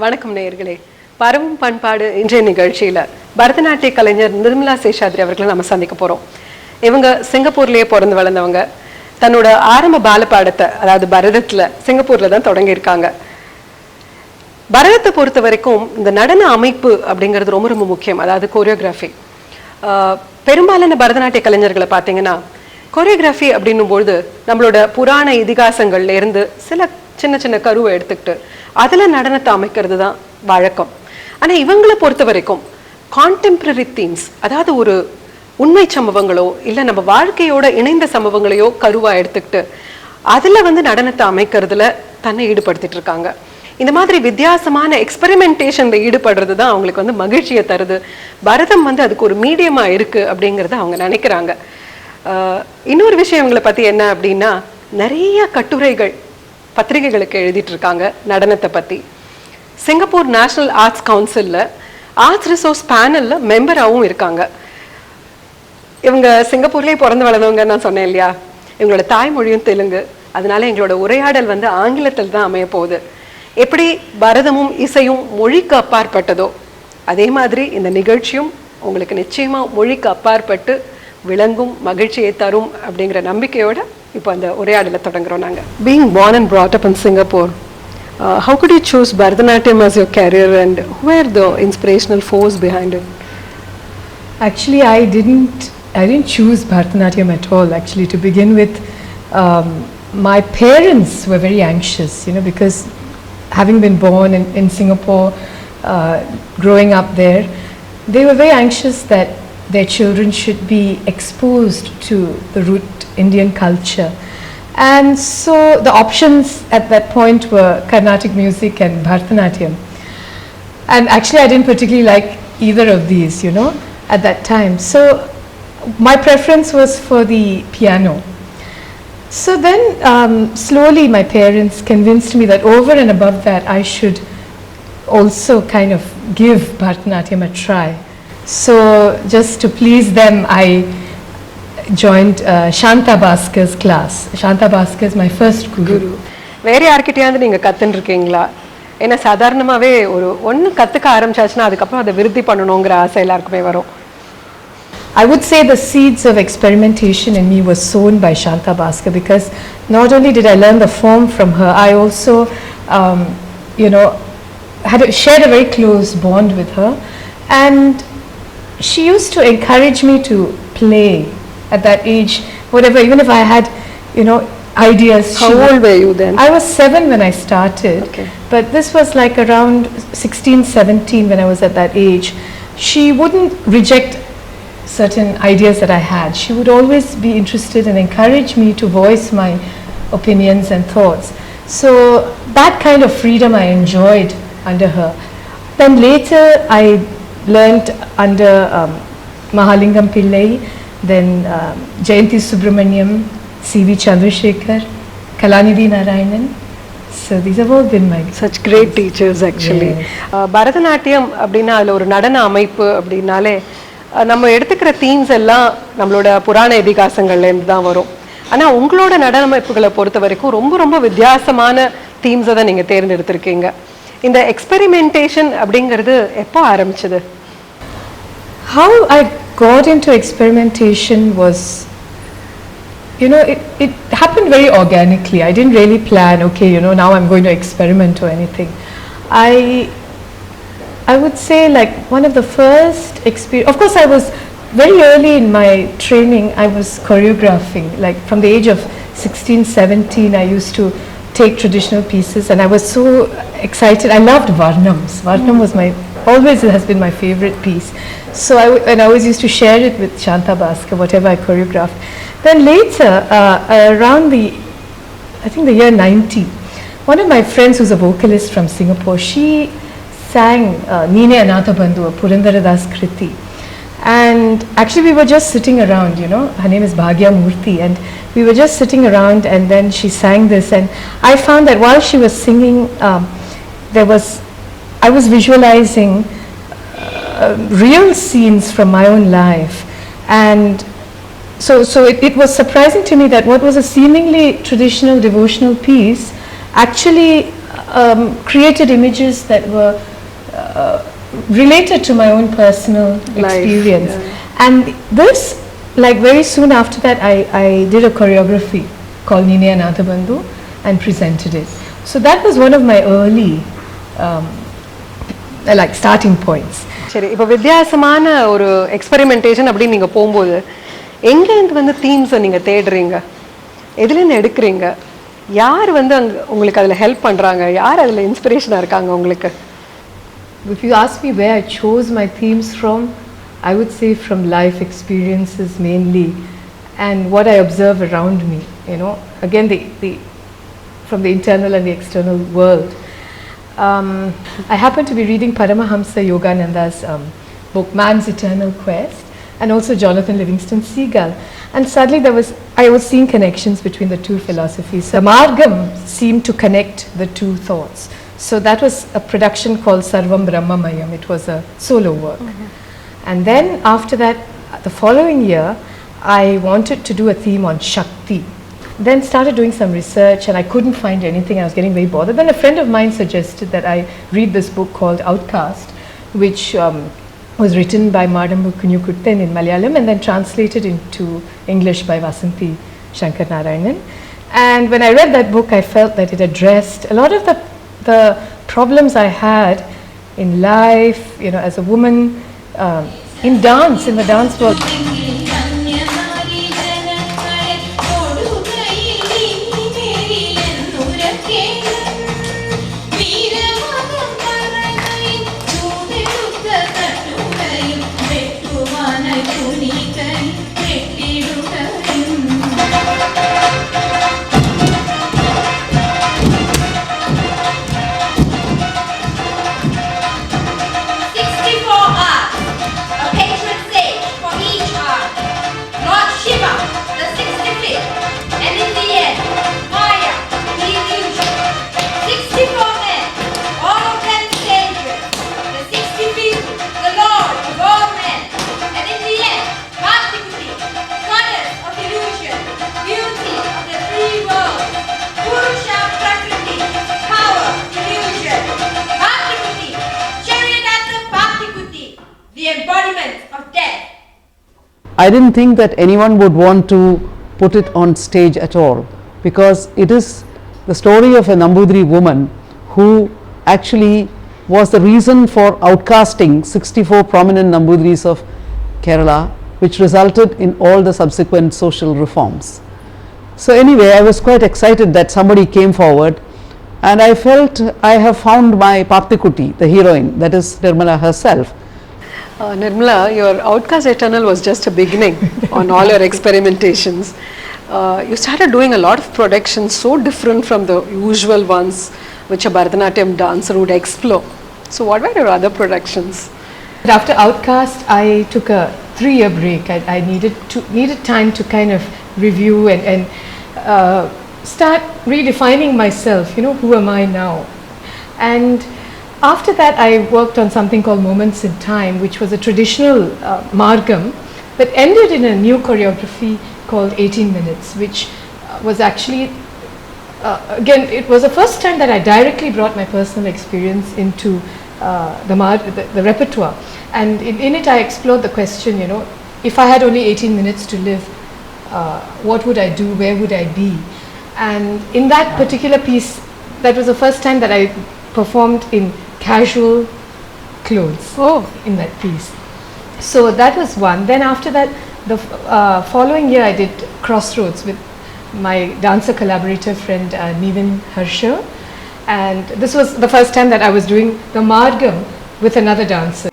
வணக்கம் நேயர்களே. பரவும் பண்பாடு இன்றைய நிகழ்ச்சியில பரதநாட்டிய கலைஞர் நிர்மலா சேஷாத்ரி அவர்களை நம்ம சந்திக்க போறோம். இவங்க சிங்கப்பூர்லயே பிறந்து வளர்ந்தவங்க. தன்னோட ஆரம்ப பாலபாடத்தை அதாவது பரதத்துல சிங்கப்பூர்ல தான் தொடங்கியிருக்காங்க. பரதத்தை பொறுத்த வரைக்கும் இந்த நடன அமைப்பு அப்படிங்கிறது ரொம்ப ரொம்ப முக்கியம். அதாவது கோரியோகிராஃபி. பெரும்பாலான பரதநாட்டிய கலைஞர்களை பார்த்தீங்கன்னா கோரியோகிராஃபி அப்படின்னும்பொழுது நம்மளோட புராண இதிகாசங்கள்ல இருந்து சில சின்ன சின்ன கருவை எடுத்துக்கிட்டு அதுல நடனத்தை அமைக்கிறது தான் வழக்கம். ஆனா இவங்களை பொறுத்த வரைக்கும் கான்டெம்பரரி தீம்ஸ், அதாவது ஒரு உண்மை சம்பவங்களோ இல்ல நம்ம வாழ்க்கையோட இணைந்த சம்பவங்களையோ கருவா எடுத்துக்கிட்டு அதுல நடனத்தை அமைக்கிறதுல தன்னை ஈடுபடுத்திட்டு இருக்காங்க. இந்த மாதிரி வித்தியாசமான எக்ஸ்பெரிமெண்டேஷன்ல ஈடுபடுறது தான் அவங்களுக்கு மகிழ்ச்சியை தருது. பரதம் அதுக்கு ஒரு மீடியமா இருக்கு அப்படிங்கறத அவங்க நினைக்கிறாங்க. இன்னொரு விஷயம் இவங்களை பத்தி என்ன அப்படின்னா, நிறைய கட்டுரைகள் பத்திரிகைகளுக்கு எழுதிட்டு இருக்காங்க நடனத்தை பத்தி. சிங்கப்பூர் நேஷனல் ஆர்ட்ஸ் கவுன்சில்ல ஆர்ட்ஸ் ரிசோர்ஸ் பேனல்ல மெம்பராகவும் இருக்காங்க. இவங்க சிங்கப்பூர்லயே பிறந்து வளர்ந்தவங்க நான் சொன்னேன் இல்லையா. இவங்களோட தாய்மொழியும் தெலுங்கு. அதனால எங்களோட உரையாடல் ஆங்கிலத்தில் தான் அமைய போகுது. எப்படி பரதமும் இசையும் மொழிக்கு அப்பாற்பட்டதோ அதே மாதிரி இந்த நிகழ்ச்சியும் உங்களுக்கு நிச்சயமா மொழிக்கு அப்பாற்பட்டு விளங்கும் மகிழ்ச்சியை தரும் அப்படிங்கிற நம்பிக்கையோட இப்போ அந்த உரையாடலை தொடங்குறோம் நாங்க. Being born and brought up in Singapore, how could you choose Bharatanatyam as your career and who were the inspirational force behind it? Actually, I didn't choose Bharatanatyam at all. Actually, to begin with, my parents were very anxious, because having been born in Singapore, growing up there, they were very anxious that their children should be exposed to the root Indian culture. And so the options at that point were Carnatic music and Bharatanatyam. And actually I didn't particularly like either of these, at that time. So my preference was for the piano. So then slowly my parents convinced me that over and above that I should also kind of give Bharatanatyam a try. So just to please them, I joined Shanta Bhaskar's class. Shanta Bhaskar is my first guru. வேற யார்கிட்டயாவது நீங்க கத்துன்னு இருக்கீங்களா? ஏன்னா சாதாரணமாவே ஒன்னு கத்துக்க ஆரம்பிச்சாச்சுன்னா அதுக்கப்புறம் அதை விருத்தி பண்ணணுங்கிற ஆசை எல்லாருக்குமே வரும். I would say the seeds of experimentation in me were sown by Shanta Bhaskar, because not only did I learn the form from her, I also shared a very close bond with her, and she used to encourage me to play at that age, whatever, even if I had ideas. How old were you then? I was 7 when I started. Okay. But this was like around 16-17 when I was at that age. She wouldn't reject certain ideas that I had. She would always be interested and encourage me to voice my opinions and thoughts. So that kind of freedom I enjoyed under her. Then later I learned under Mahalingam Pillai, then Jayanti Subramaniam, C.V. Chandrasekhar, Kalanidhi Narayanan. So these have all been my such great teachers actually. Bharatanatyam அப்படின்னா அதுல ஒரு நடன அமைப்பு அப்படின்னாலே நம்ம எடுத்துக்கிற themes எல்லாம் நம்மளோட புராண இதிகாசங்கள்ல இருந்து தான் வரும். ஆனா உங்களோட நடன அமைப்புகளை பொறுத்த வரைக்கும் ரொம்ப ரொம்ப வித்தியாசமான தீம்ஸை தான் நீங்க தேர்ந்தெடுத்திருக்கீங்க. இந்த எக்ஸ்பெரிமெண்டேஷன் அப்படிங்கிறது எப்போ ஆரம்பிச்சது? How I got into experimentation was, it happened very organically. I didn't really plan, okay, now I'm going to experiment or anything. I would say like one of the first experience, of course I was very early in my training, I was choreographing, like from the age of 16-17 I used to take traditional pieces, and I was so excited. I loved Varnams. Varnam was always has been my favorite piece. So I always used to share it with Shanta Bhaskar, whatever I choreographed. Then later, around I think the year 90, one of my friends who's a vocalist from Singapore, she sang Neene Anatha Bandhu, Purandaradas Kriti. And actually we were just sitting around, her name is Bhagya Murthy, and we were just sitting around, and then she sang this, and I found that while she was singing, I was visualizing real scenes from my own life, and so it was surprising to me that what was a seemingly traditional devotional piece actually created images that were related to my own personal experience. And this, like very soon after that, I did a choreography called Nine Anathabandhu and presented it. So that was one of my early like starting points. சரி, இப்போ வித்தியாசமான ஒரு experimentation அப்படின்னு நீங்கள் போகும்போது எங்கேருந்து வந்து தீம்ஸை நீங்கள் தேடுறீங்க, எதுலேருந்து எடுக்கிறீங்க, யார் வந்து உங்களுக்கு அதில் ஹெல்ப் பண்ணுறாங்க, யார் அதில் இன்ஸ்பிரேஷனாக இருக்காங்க உங்களுக்கு? If you ask me where I chose my themes from, I would say from life experiences mainly and what I observe around me, you know, again from the internal and the external world. I happened to be reading Paramahamsa Yogananda's book Man's Eternal Quest and also Jonathan Livingston Seagull, and suddenly I was seeing connections between the two philosophies. The Margam seemed to connect the two thoughts. So that was a production called Sarvam Brahmamayam. It was a solo work. And then after that, the following year, I wanted to do a theme on Shakti. Then started doing some research and I couldn't find anything. I was getting very bothered. Then a friend of mine suggested that I read this book called Outcast, which was written by Madambu Kunyukutten in Malayalam and then translated into English by Vasanthi Shankar Narayanan. And when I read that book, I felt that it addressed a lot of the problems I had in life, you know, as a woman, in dance, in the dance world. I didn't think that anyone would want to put it on stage at all, because it is the story of a Nambudiri woman who actually was the reason for outcasting 64 prominent Nambudiris of Kerala, which resulted in all the subsequent social reforms. So anyway, I was quite excited that somebody came forward, and I felt I have found my Paptikutti, the heroine, that is Nirmala herself. Nirmala, your Outcast Eternal was just a beginning on all your experimentations. You started doing a lot of productions so different from the usual ones which a Bharatanatyam dancer would explore. So what were your other productions? After Outcast, I took a 3-year break. I needed time to kind of review and start redefining myself, you know, who am I now? And after that, I worked on something called Moments in Time, which was a traditional Margam that ended in a new choreography called 18 Minutes, which was actually, again, it was the first time that I directly brought my personal experience into the repertoire. And in it, I explored the question, you know, if I had only 18 minutes to live, what would I do? Where would I be? And in that particular piece, that was the first time that I performed in casual clothes in that piece. So that was one. Then after that, the following year I did Crossroads with my dancer collaborator friend Nivin Harsha, and this was the first time that I was doing the Margam with another dancer.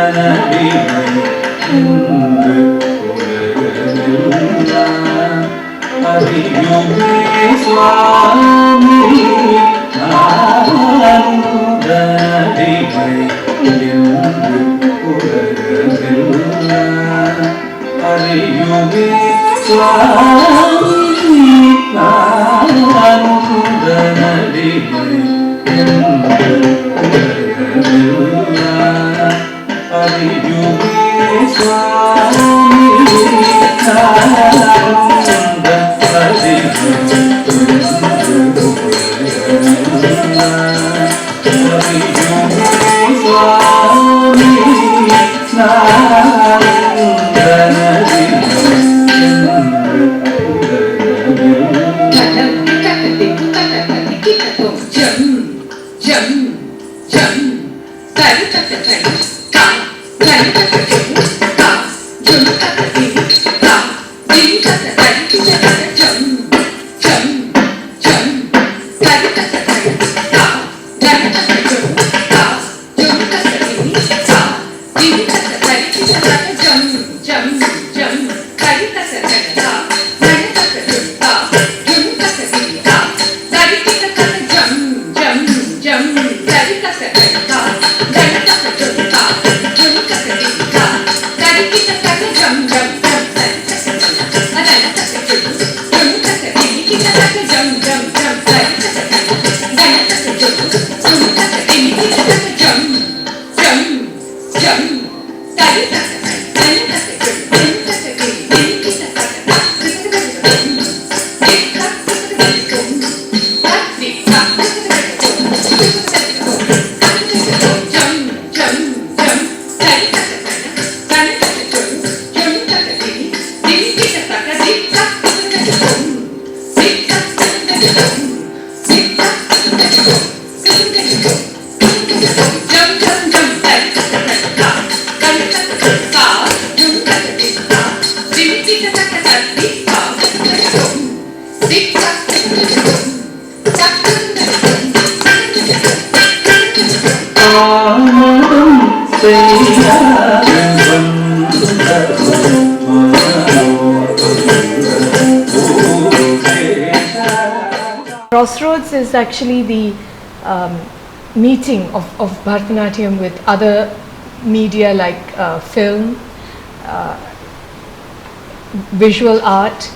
Swami Crossroads is actually the meeting of Bharatanatyam with other media like film, visual art,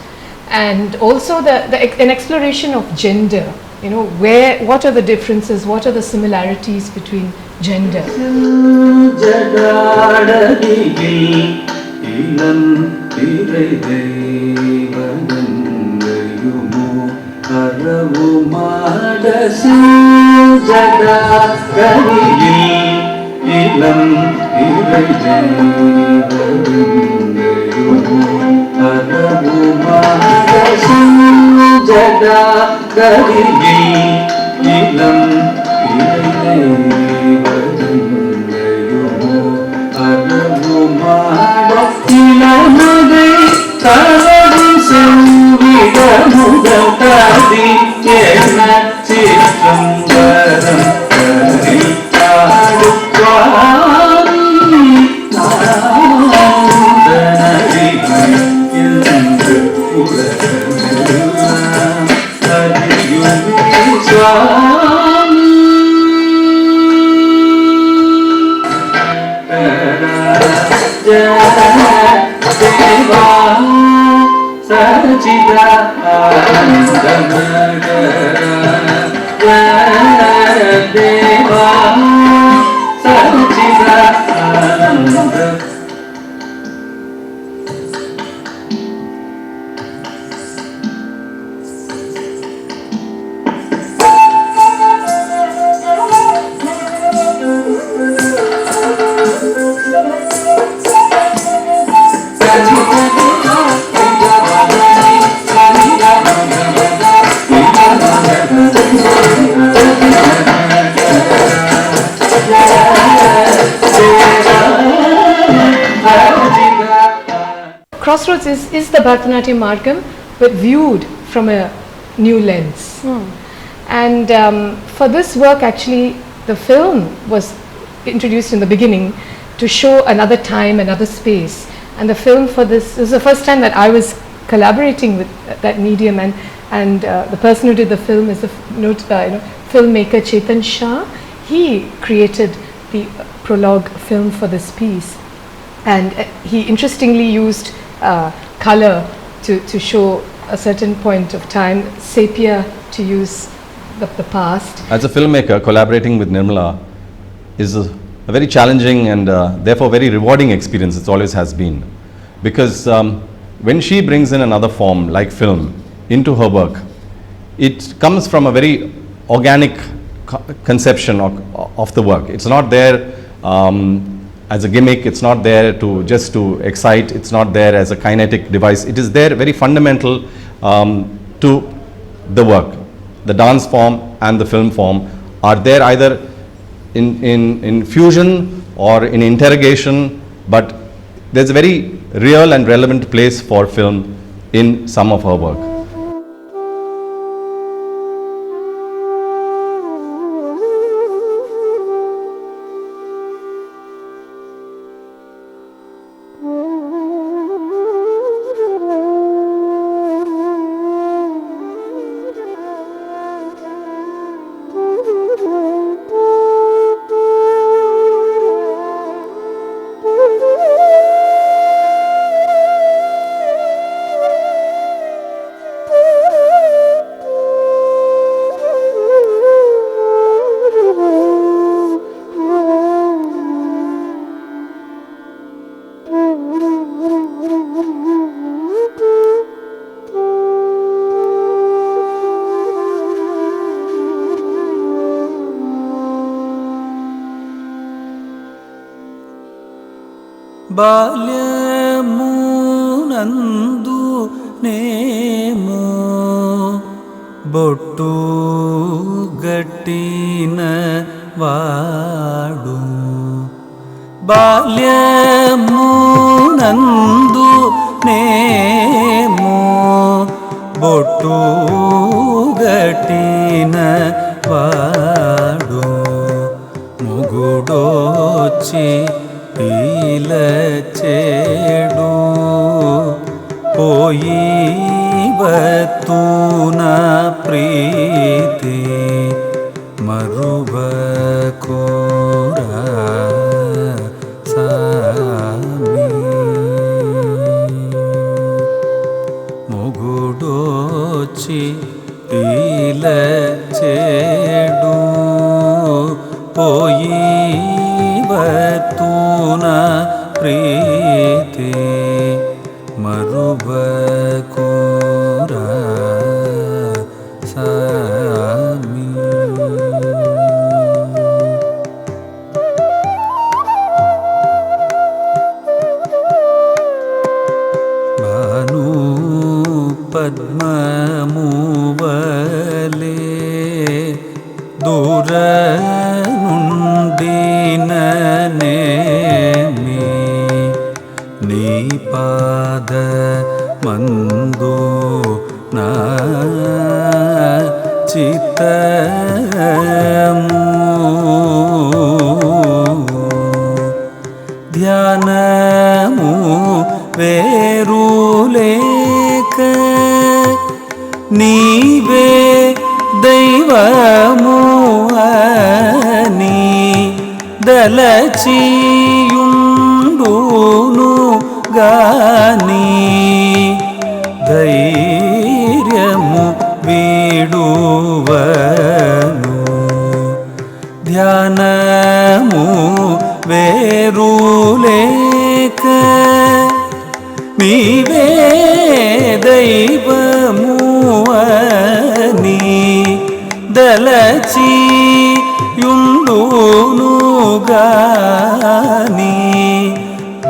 and also an exploration of gender. You know, what are the differences, what are the similarities between gender? Crossroads is the Bharatanatyam Margam, but viewed from a new lens. And for this work, actually, the film was introduced in the beginning to show another time, another space. And the film for this was the first time that I was collaborating with that medium, and the person who did the film is the filmmaker Chetan Shah. He created the prologue film for this piece, and he interestingly used color to show a certain point of time, sepia to use the past. As a filmmaker, collaborating with Nirmala is a very challenging and therefore very rewarding experience. It always has been, because when she brings in another form like film into her work, it comes from a very organic conception of the work. It's not there as a gimmick, it's not there to just to excite, it's not there as a kinetic device. It is there very fundamental to the work. The dance form and the film form are there either in fusion or in interrogation, but there's a very real and relevant place for film in some of her work. బాల్యమునందు నేమో బొట్టు గట్టిన వాడు, బాల్యమునందు నేమో బొట్టు గట్టిన వాడు, మొగుడొచ్చి చేడు పోయి బతున ప్రీతి మరువకోరా సామి, మొగుడొచ్చి చేడు పోయి బతున ప్రీతి మరువకోరా సామి. భాను పద్మము వలె దూర నుండిననేమి నీ పాద మందు నా చిత్తము ధ్యానము వేరులేక నీవే దైవము అని దలచియుండును గాని ధైర్యము వీడువను, ధ్యానము వేరులేక నీవే దైవము అని దలచియుండును గాని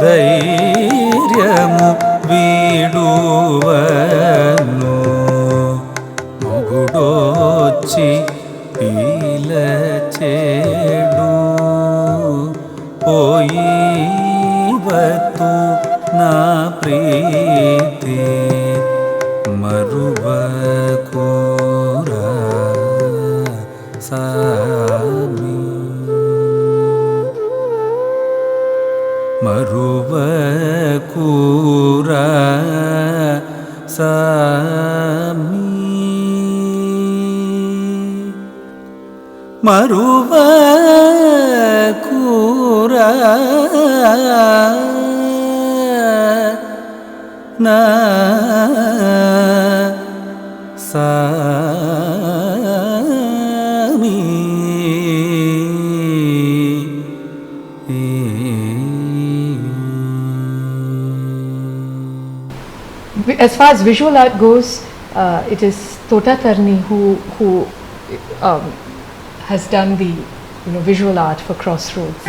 ధైర్యము వీడువను, మొగుడొచ్చి పీలచేడు పోయి బతు నా ప్రీతి మరువకోరా సామి, మరువకోరా കൂറ സാമി മറുവ കൂറ ന സാമി As far as visual art goes, it is Tota Tarni who has done the visual art for Crossroads.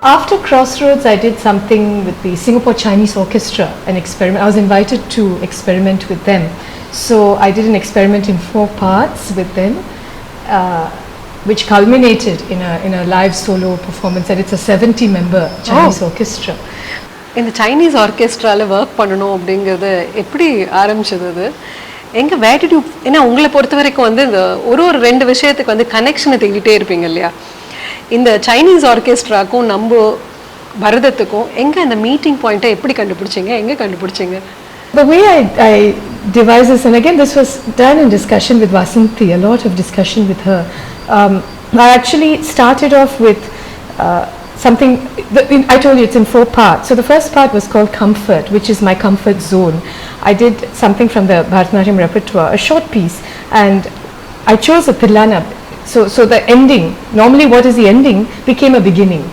After Crossroads, I did something with the Singapore Chinese Orchestra, an experiment. I was invited to experiment with them. So I did an experiment in 4 parts with them, which culminated in a live solo performance, and it's a 70-member Chinese orchestra. இந்த Chinese ஆர்கெஸ்ட்ராவில் work பண்ணணும் அப்படிங்கிறது எப்படி ஆரம்பிச்சது அது எங்கே வேட்டிடியூ ஏன்னா உங்களை பொறுத்த வரைக்கும் வந்து இந்த ஒரு 2 விஷயத்துக்கு வந்து கனெக்ஷனை தேடிட்டே இருப்பீங்க இல்லையா இந்த சைனீஸ் ஆர்கெஸ்ட்ராக்கும் நம்ம பரதத்துக்கும் எங்கே அந்த மீட்டிங் பாயிண்ட்டை எப்படி கண்டுபிடிச்சிங்க எங்கே கண்டுபிடிச்சிங்க The way I devised this, and again this was done in discussion with Vasanthi, a lot of discussion with her. I actually started off with something, I told you it's in 4 parts. So the first part was called Comfort, which is my comfort zone. I did something from the Bharatanatyam repertoire, a short piece, and I chose a Tirlana. So the ending, normally what is the ending, became a beginning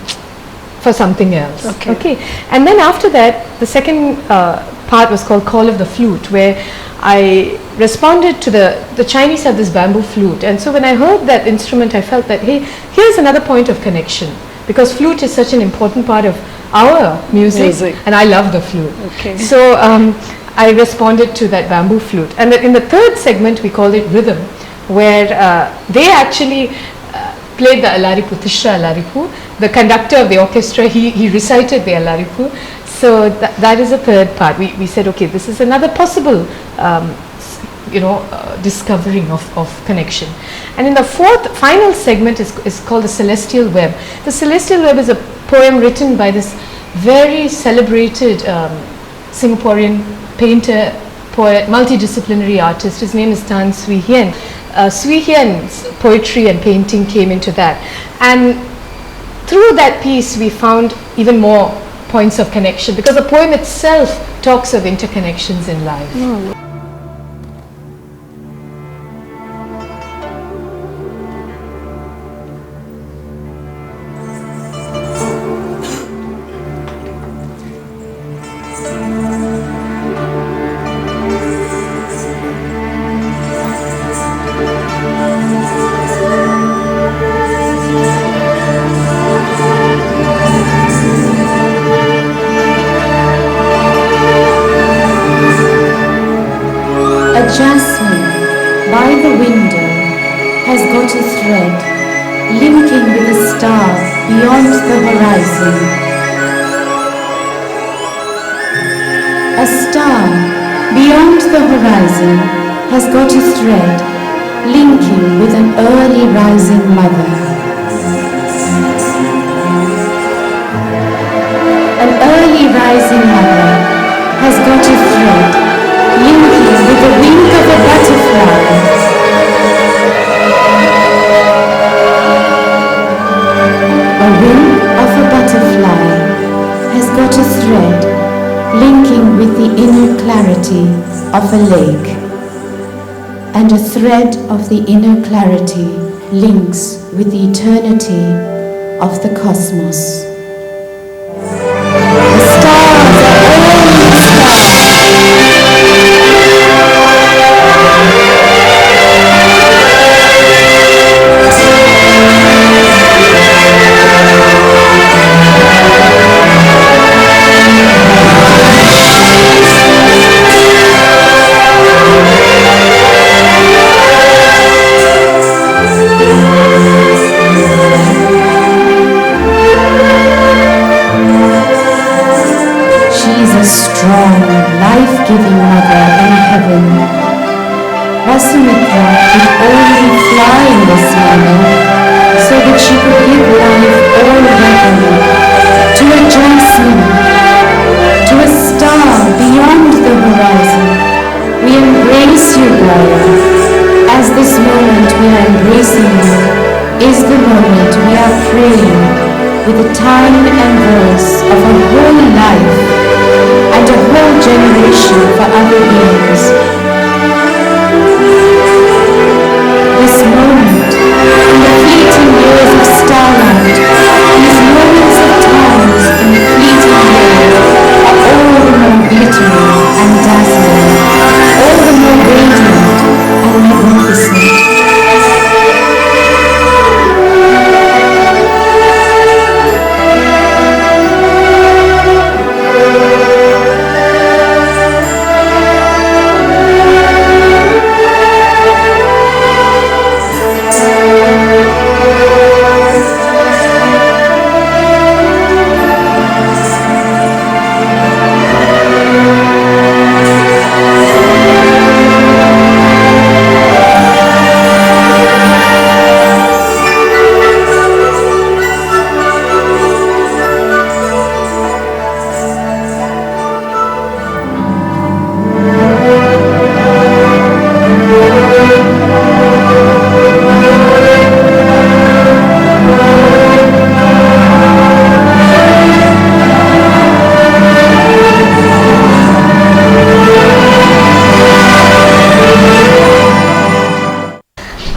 for something else. Okay. And then after that, the second part was called Call of the Flute, where I responded to the Chinese have this bamboo flute, and so when I heard that instrument, I felt that, hey, here's another point of connection, because flute is such an important part of our music. And I love the flute. So I responded to that bamboo flute, and in the third segment we called it Rhythm, where they actually played the Alaripu, Tishra Alaripu. The conductor of the orchestra, he recited the Alaripu. So that is the third part. We said, okay, this is another possible discovering of connection. And in the fourth, final segment is called the Celestial Web. The Celestial Web is a poem written by this very celebrated Singaporean painter, poet, multidisciplinary artist. His name is Tan Swee Hien. Swee Hien's poetry and painting came into that. And through that piece, we found even more points of connection, because the poem itself talks of interconnections in life. Jasmine by the window has got a thread linking with a star beyond the horizon. A star beyond the horizon has got a thread linking with an early rising mother. An early rising mother has got a thread linking with the wing of a butterfly. A wing of a butterfly has got a thread linking with the inner clarity of a lake. And a thread of the inner clarity links with the eternity of the cosmos. The stars are early stars. Strong, life-giving mother in heaven. Vasumitra could only fly in this manner so that she could give life all heaven to a jasmine, to a star beyond the horizon. We embrace you, Gaia. As this moment we are embracing you is the moment we are praying with the time and verse of a whole life and a whole generation for other beings. This moment, in the fleeting years of starlight, these moments of times in the fleeting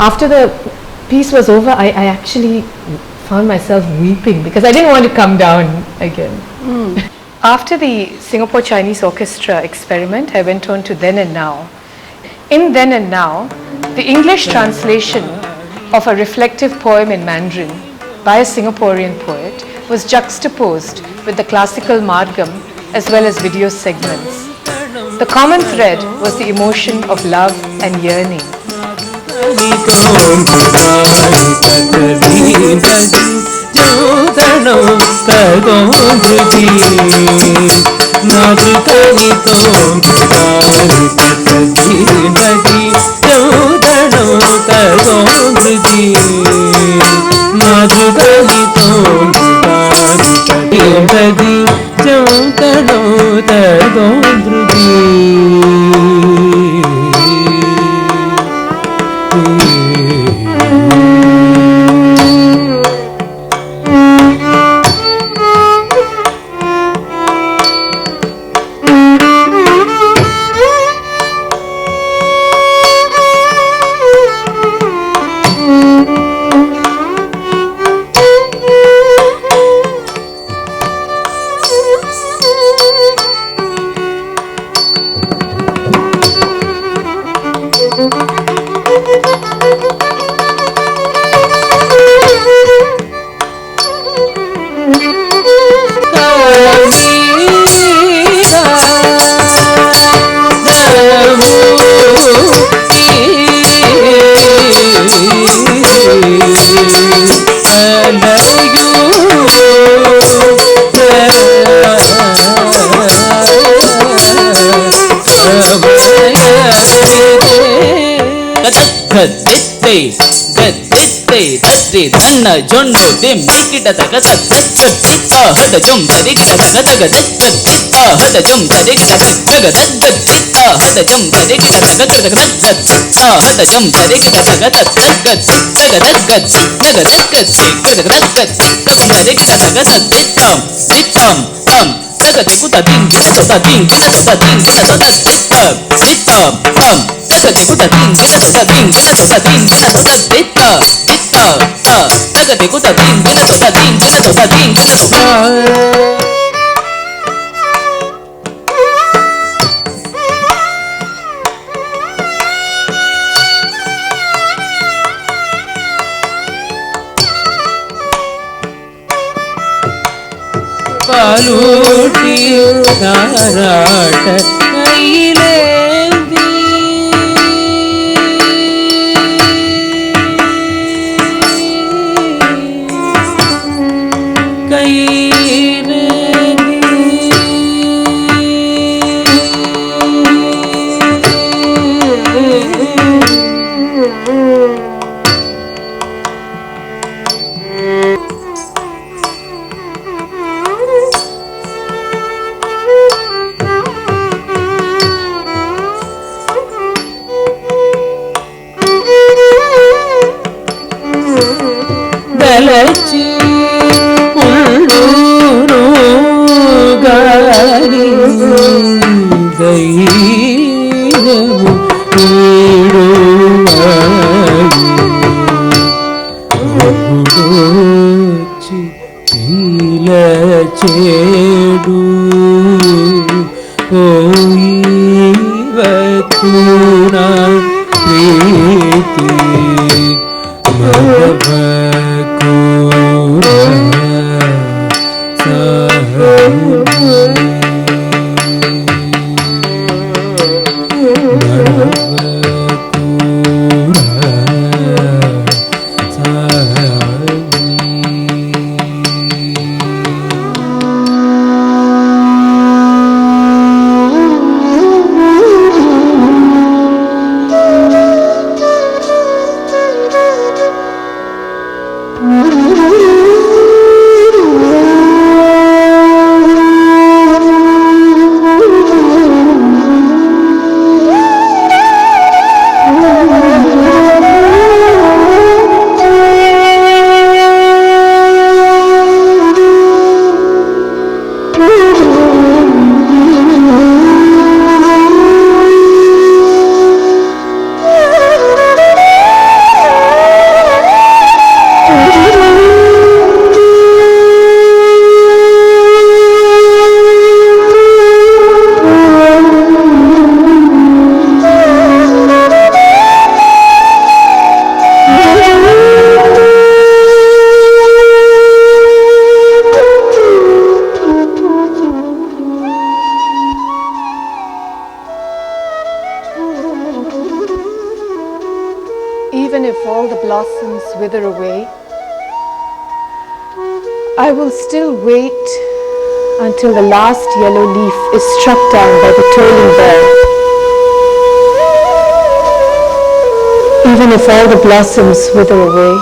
after the piece was over, I actually found myself weeping because I didn't want to come down again. After the Singapore Chinese Orchestra experiment, I went on to Then and Now. In Then and Now, the English translation of a reflective poem in Mandarin by a Singaporean poet was juxtaposed with the classical margam as well as video segments. The common thread was the emotion of love and yearning. Dhanna jonnu dim nikita taka taka taka hada jum tarika taka taka taka hada jum tarika taka taka hada jum tarika taka taka hada jum tarika taka taka taka tarika taka sitam taka tikuta din kita tota din kita tota din kita tota sitam taka tikuta din kita tota din kita tota din kita tota taka tikuta din kita tota din kita tota din kita tota paluti karata kailendi dalachi ulluru gari gairavu uruchi ila chedu oivatuna priti all the blossoms wither away, I will still wait until the last yellow leaf is struck down by the tolling bell. Even if all the blossoms wither away,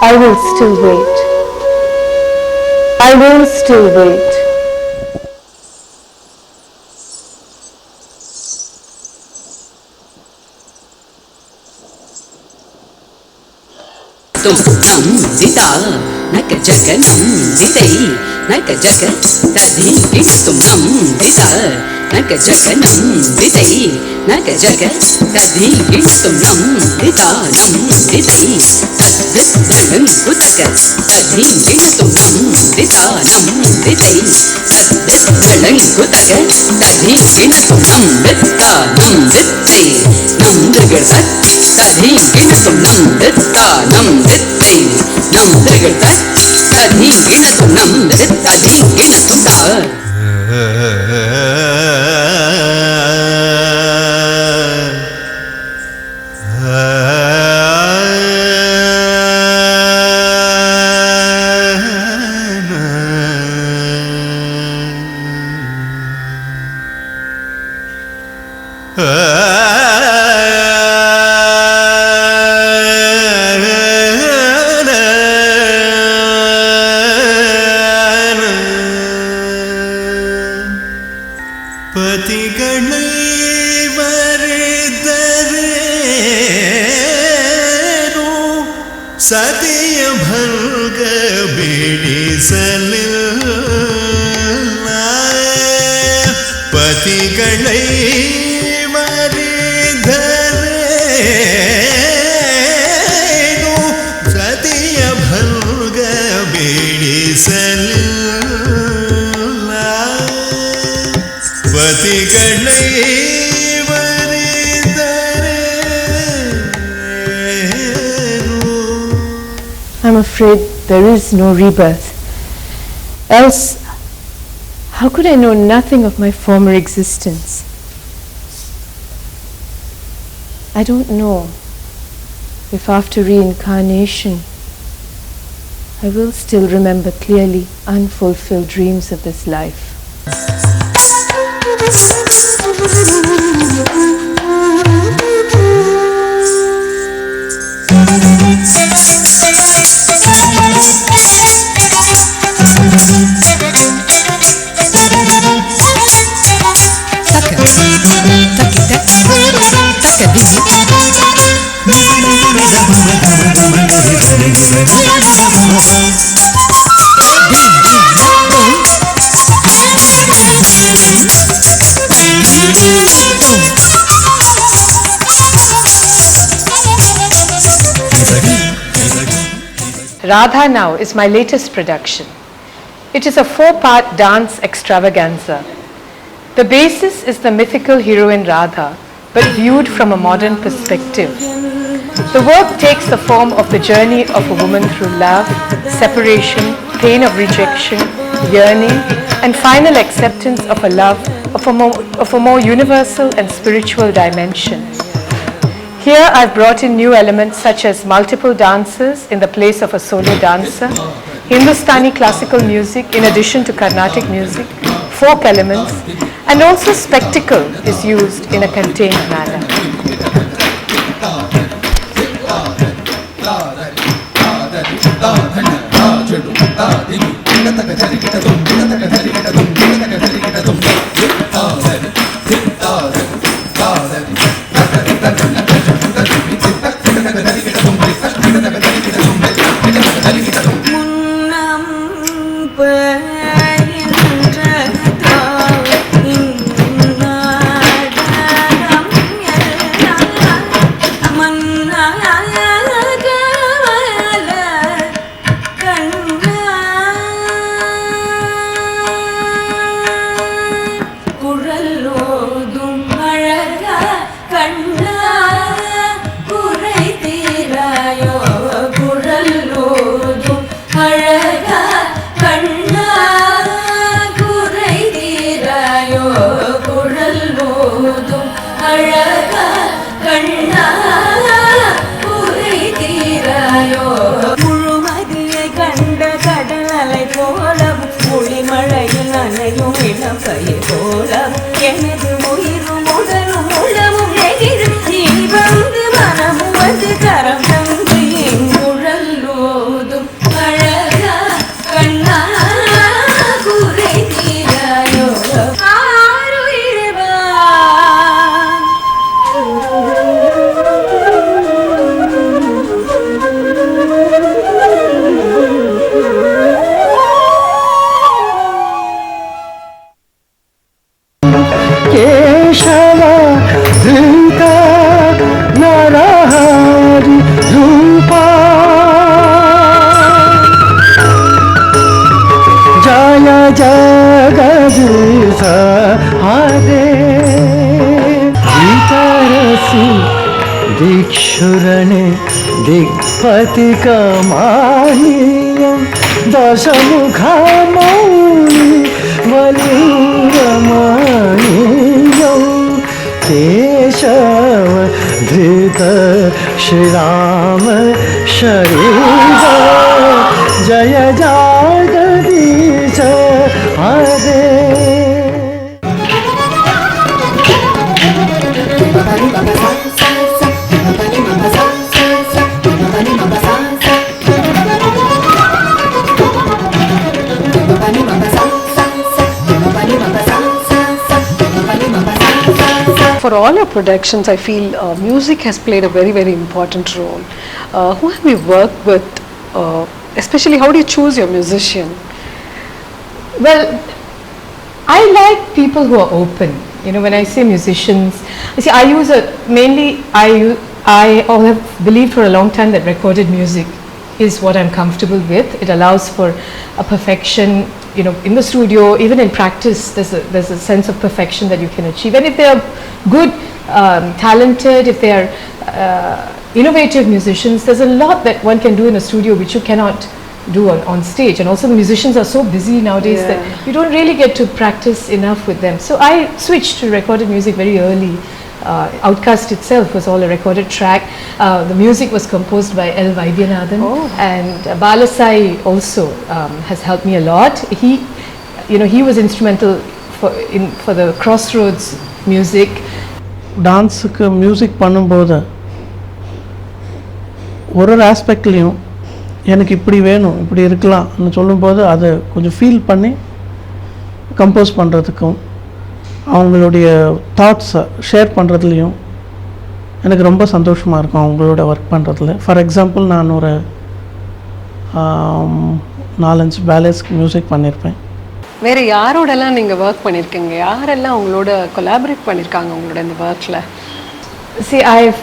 I will still wait. I will still wait. Sita Naka Jaka Nanditei Naka Jaka Tadhi Tum Nandita Naka Jaka Nanditei Naka Jaka Tadhi Tum Nandita Nanditei Tadhi Dalam Kutaka Tadhi Tum Nandita Nanditei Tadhi Dalam Kutaka Tadhi Tum Nandita Nanditei Nandagirta Tadhi Tum Nandita Nanditei Nandagirta Tadhi Tum Nandita Tadhi Tum Da ಸತಿಯ ಭಂಗ ಬಿಡಿಸಲಿಲ್ಲ ಪತಿಗಳೈ ಮರಿದರೇನು ಸತಿಯ ಭಂಗ ಬಿಡಿಸಲಿಲ್ಲ ಪತಿಗಳೈ I'm afraid there is no rebirth. Else, how could I know nothing of my former existence? I don't know if after reincarnation I will still remember clearly unfulfilled dreams of this life. Radha Now is my latest production. It is a 4-part dance extravaganza. The basis is the mythical heroine Radha, but viewed from a modern perspective. The work takes the form of the journey of a woman through love, separation, pain of rejection, yearning, and final acceptance of a love of a more universal and spiritual dimension. Here I've brought in new elements such as multiple dancers in the place of a solo dancer, Hindustani classical music in addition to Carnatic music, folk elements, and also spectacle is used in a contained manner. அழகா கண்ணா இளம்பை போலவும் எனது உயிரும் உடலும் உள்ளமும் நெகிழும் நீ வந்து மனமும் வந்து கரம் தந்து என் குழலோதும் அழகா கண்ணா குறை தீராயோ ஆருயிரவா. केशव धृत नरहरि रूपा जय जगदीश हरे वितरसि दिक्षुरणे दिक्पति कमाह्यं दशमुखमौलि वलिरमणीयं केशव धृत श्रीराम शरीर जय जगदीश हरे. For all your productions, I feel music has played a very, very important role. Who have you worked with? Especially, how do you choose your musician? Well, I like people who are open. You know, when I say musicians, you see, I use mainly I have believed for a long time that recorded music is what I'm comfortable with. It allows for a perfection. You know, in the studio, even in practice, there's a sense of perfection that you can achieve. And if they are good, talented, if they are innovative musicians, there's a lot that one can do in a studio which you cannot do on stage. And also the musicians are so busy nowadays that you don't really get to practice enough with them. So I switched to recorded music very early. Outcast itself was all a recorded track. The music was composed by L. Vaidyanathan, and Balasai also has helped me a lot. He was instrumental for the Crossroads music. டான்ஸுக்கு music பண்ணும்போது ஒரு ஆஸ்பெக்ட்லேயும் எனக்கு இப்படி வேணும் இப்படி இருக்கலாம்னு சொல்லும்போது அதை கொஞ்சம் ஃபீல் பண்ணி கம்போஸ் பண்ணுறதுக்கும் அவங்களுடைய தாட்ஸை ஷேர் பண்ணுறதுலையும் எனக்கு ரொம்ப சந்தோஷமாக இருக்கும் அவங்களோட ஒர்க் பண்ணுறதுல. ஃபார் எக்ஸாம்பிள் நான் ஒரு 4-5 பேலேஸ்க்கு மியூசிக் பண்ணியிருப்பேன். வேறு யாரோடலாம் நீங்கள் ஒர்க் பண்ணியிருக்கீங்க? யாரெல்லாம் அவங்களோட கொலாபரேட் பண்ணியிருக்காங்க உங்களோட இந்த ஒர்க்கில்? See, I've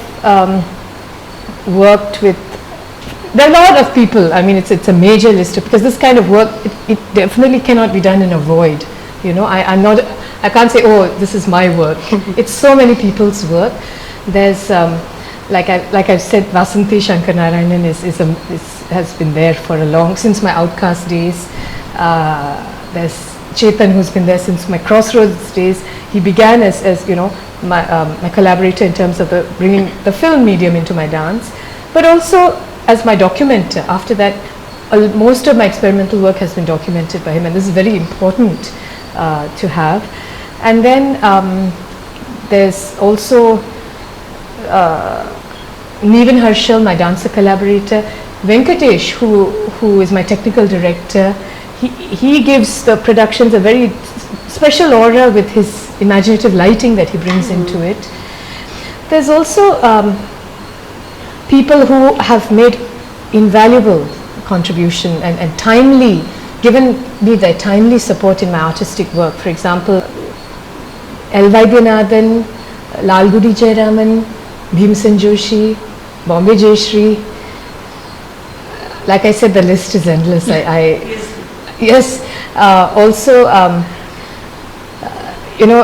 worked with, there are a lot of people. I mean, it's a major list because this kind of work, it definitely cannot be done in a void. You know, I can't say, oh, this is my work. It's so many people's work. There's, like I've said, Vasanthi Shankaranarayanan has been there for since my Outcast days. There's Chetan, who's been there since my Crossroads days. He began as you know, my collaborator in terms of bringing the film medium into my dance, but also as my documenter. After that, most of my experimental work has been documented by him, and this is very important to have. And then there's also Neevan Harshal, my dancer collaborator, Venkatesh, who is my technical director. He gives the productions a very special aura with his imaginative lighting that he brings into it. There's also people who have made invaluable contribution and timely, given me their timely support in my artistic work. For example, L. Vaidyanathan, Lalgudi Jayaraman, Bhimsen Joshi, Bombay Jayashri. Like I said, the list is endless. Yes, also, you know,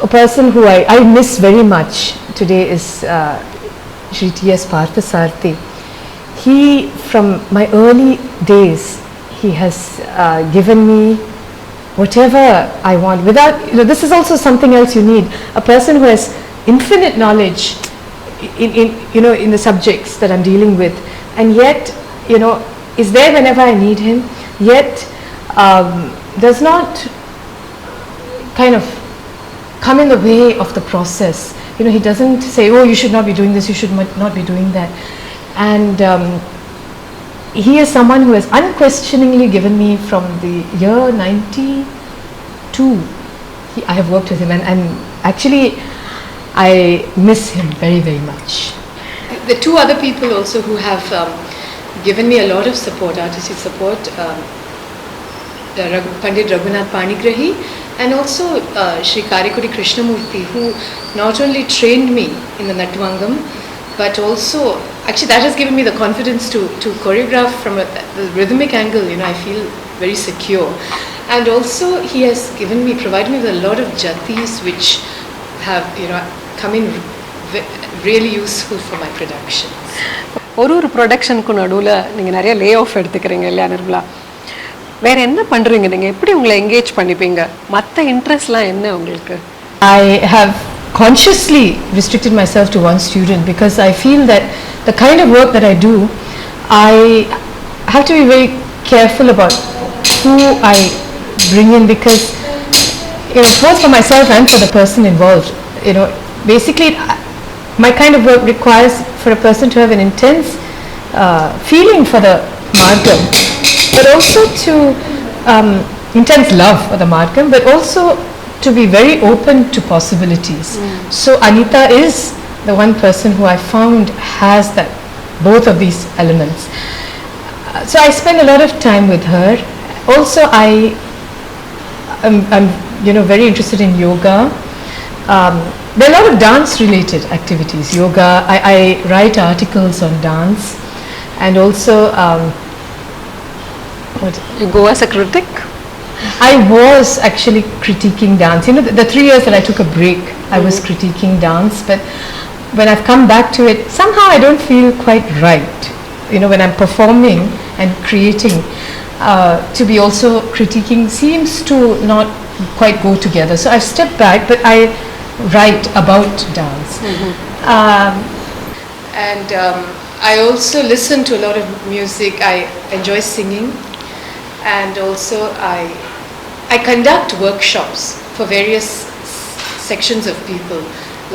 a person who I miss very much today is Shri T.S. Parthasarthi. He, from my early days, he has given me whatever I want without, you know, this is also something else you need. A person who has infinite knowledge in the subjects that I'm dealing with, and yet, you know, is there whenever I need him, yet does not kind of come in the way of the process. You know, he doesn't say, oh, you should not be doing this, you should not be doing that. And he is someone who has unquestioningly given me from the year 92. I have worked with him, and actually I miss him very, very much. The two other people also who have given me a lot of support, artistic support, Pandit Raghunath Panigrahi and also Shri Karikudi Krishnamurti, who not only trained me in the Natvangam, but also, actually that has given me the confidence to choreograph from a rhythmic angle. You know, I feel very secure. And also he has provided me with a lot of jatis which have, you know, come in really useful for my productions. ஒரு ப்ரொடக்ஷனுக்கு நடுவில் நீங்கள் நிறைய lay off எடுத்துக்கிறீங்க இல்லையா நிர்மலா? வேறு என்ன பண்ணுறீங்க நீங்கள்? எப்படி உங்களை என்கேஜ் பண்ணிப்பீங்க? மற்ற இன்ட்ரெஸ்ட்லாம் என்ன உங்களுக்கு? I have consciously restricted myself to one student because I feel that the kind of work that I do, I have to be very careful about who I bring in, because, you know, both for myself and for the person involved, you know, basically my kind of work requires for a person to have an intense feeling for the margam, but also to intense love for the margam, but also to be very open to possibilities. So Anita is the one person who I found has that, both of these elements. So I spend a lot of time with her. Also I'm you know, very interested in yoga. There are a lot of dance related activities. Yoga, I write articles on dance, and also You go as a critic? I was actually critiquing dance. You know, the 3 years that I took a break, I was critiquing dance, but when I've come back to it, somehow I don't feel quite right. You know, when I'm performing and creating, to be also critiquing seems to not quite go together. So I've stepped back, but I write about dance. And I also listen to a lot of music. I enjoy singing, and also I conduct workshops for various sections of people,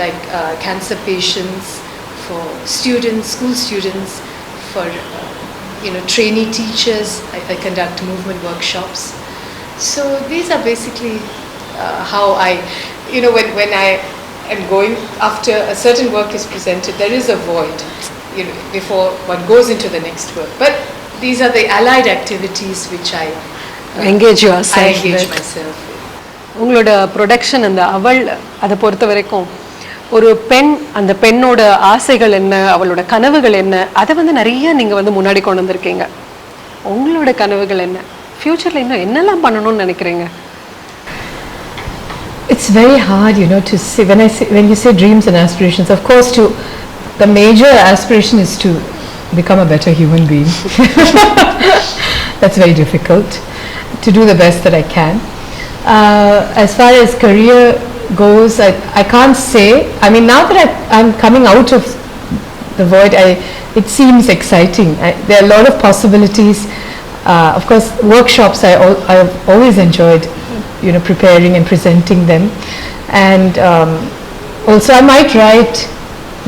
like cancer patients, for students, school students, for you know, trainee teachers. I conduct movement workshops. So these are basically how I, you know, when I am going, after a certain work is presented, there is a void, you know, before one goes into the next work. But these are the allied activities which I engage yourself. I engage with. myself with. உங்களோட production அந்த அவள் அதை பொறுத்த வரைக்கும் ஒரு பெண், அந்த பெண்ணோட ஆசைகள் என்ன, அவளோட கனவுகள் என்ன, அதை வந்து நிறைய நீங்கள் வந்து முன்னாடி கொண்டு வந்திருக்கீங்க. உங்களோட கனவுகள் என்ன? ஃப்யூச்சரில் இன்னும் என்னெல்லாம் பண்ணணும்னு நினைக்கிறீங்க? It's very hard, you know, to say, when you say dreams and aspirations, of course, the major aspiration is to become a better human being. That's very difficult. To do the best that I can. As far as career goes, I can't say. I mean, now that I'm coming out of the void, it seems exciting. There are a lot of possibilities. Of course, workshops I've always enjoyed, you know, preparing and presenting them. And also I might write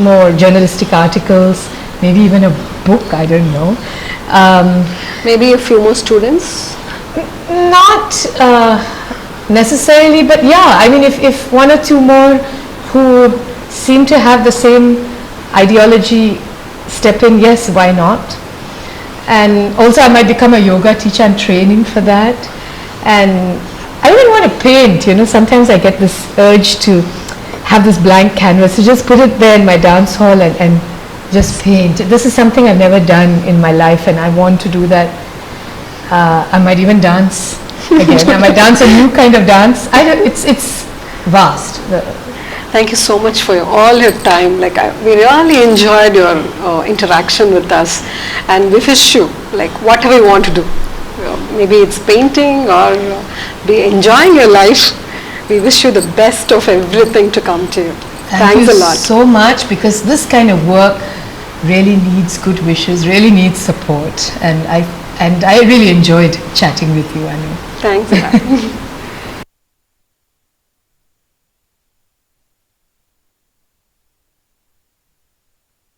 more journalistic articles, maybe even a book, I don't know. Maybe a few more students? Not necessarily, but yeah, I mean, if one or two more who seem to have the same ideology step in, yes, why not? And also I might become a yoga teacher. I'm training for that. And I even want to paint, you know. Sometimes I get this urge to have this blank canvas, to just put it there in my dance hall and just paint. This is something I've never done in my life, and I want to do that. I might even dance again. I might dance a new kind of dance. It's vast. Thank you so much for all your time. Like we really enjoyed your interaction with us, and we wish you, like, whatever you want to do. Maybe it's painting or be enjoying your life. We wish you the best of everything to come to you. Thanks a lot. So much, because this kind of work really needs good wishes, really needs support, and I really enjoyed chatting with you, Anu. Thanks a lot.